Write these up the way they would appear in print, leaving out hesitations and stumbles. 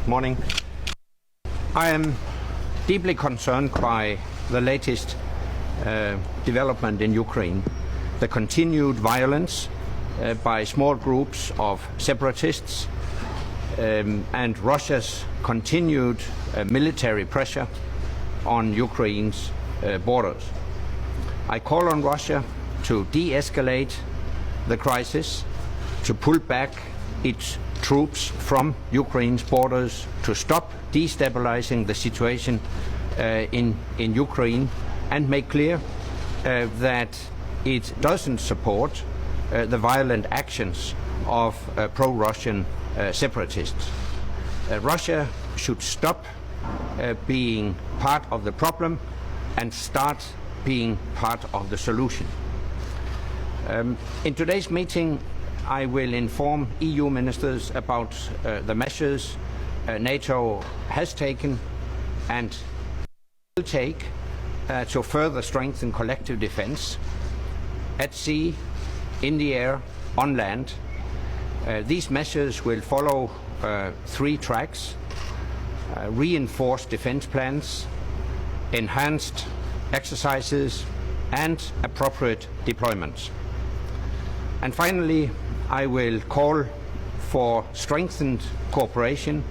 Morning. I am deeply concerned by the latest development in Ukraine, the continued violence by small groups of separatists and Russia's continued military pressure on Ukraine's borders. I call on Russia to de-escalate the crisis, to pull back its troops from Ukraine's borders, to stop destabilizing the situation in Ukraine, and make clear that it doesn't support the violent actions of pro-Russian separatists. Russia should stop being part of the problem and start being part of the solution. In today's meeting, I will inform EU ministers about the measures NATO has taken and will take to further strengthen collective defense at sea, in the air, on land. These measures will follow three tracks: reinforced defense plans, enhanced exercises, and appropriate deployments. And finally, I will call for strengthened cooperation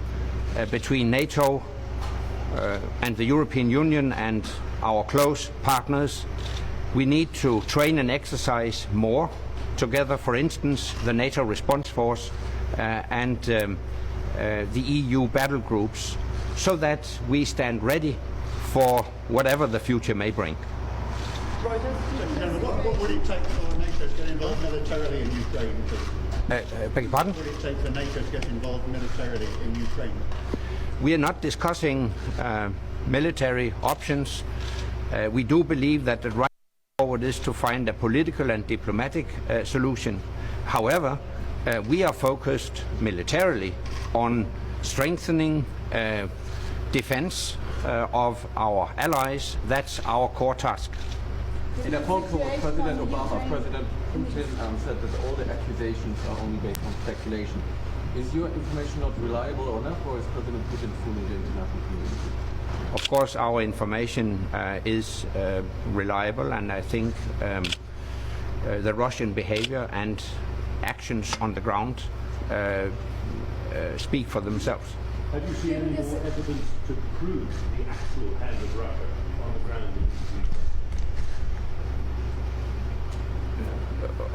between NATO and the European Union and our close partners. We need to train and exercise more together, for instance, the NATO response force and the EU battle groups, so that we stand ready for whatever the future may bring. What would it take for NATO to get involved militarily in Ukraine? Beg your pardon? What would it take for NATO to get involved militarily in Ukraine? We are not discussing military options. We do believe that the right forward is to find a political and diplomatic solution. However, we are focused militarily on strengthening defense of our allies. That's our core task. In a phone call with President Obama, President Putin said that all the accusations are only based on speculation. Is your information not reliable or not, or is President Putin fooling the international community? Of course, our information is reliable, and I think the Russian behavior and actions on the ground speak for themselves. Have you seen any more evidence to prove the actual hand of Russia on the ground in Ukraine?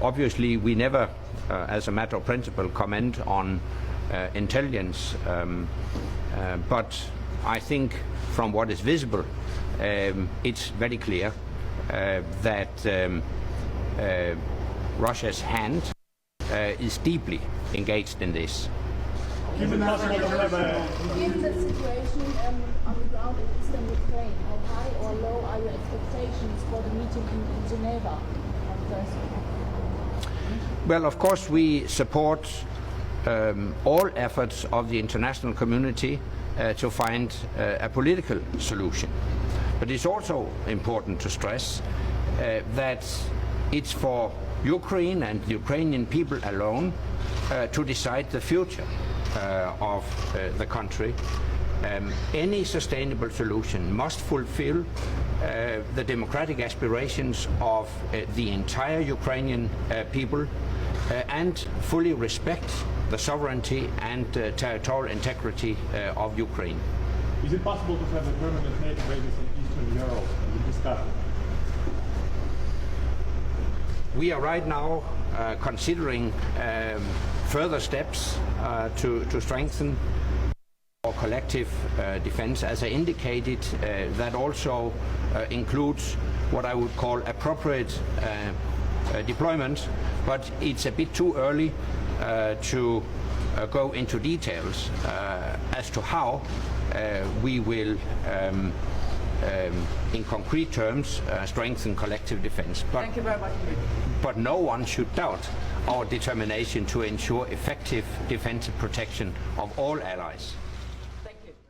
Obviously, we never, as a matter of principle, comment on intelligence, but I think from what is visible, it's very clear that Russia's hand is deeply engaged in this. Given the situation on the ground in eastern Ukraine, how high or low are your expectations for the meeting in Geneva on Thursday? Well, of course, we support all efforts of the international community to find a political solution. But it's also important to stress that it's for Ukraine and the Ukrainian people alone to decide the future of the country. Any sustainable solution must fulfill the democratic aspirations of the entire Ukrainian people and fully respect the sovereignty and territorial integrity of Ukraine. Is it possible to have a permanent NATO base in Eastern Europe in the discussion? We are right now considering further steps to strengthen our collective defense. As I indicated, that also includes what I would call appropriate deployment, but it's a bit too early to go into details as to how we will, in concrete terms, strengthen collective defense. Thank you very much. But no one should doubt our determination to ensure effective defensive protection of all allies.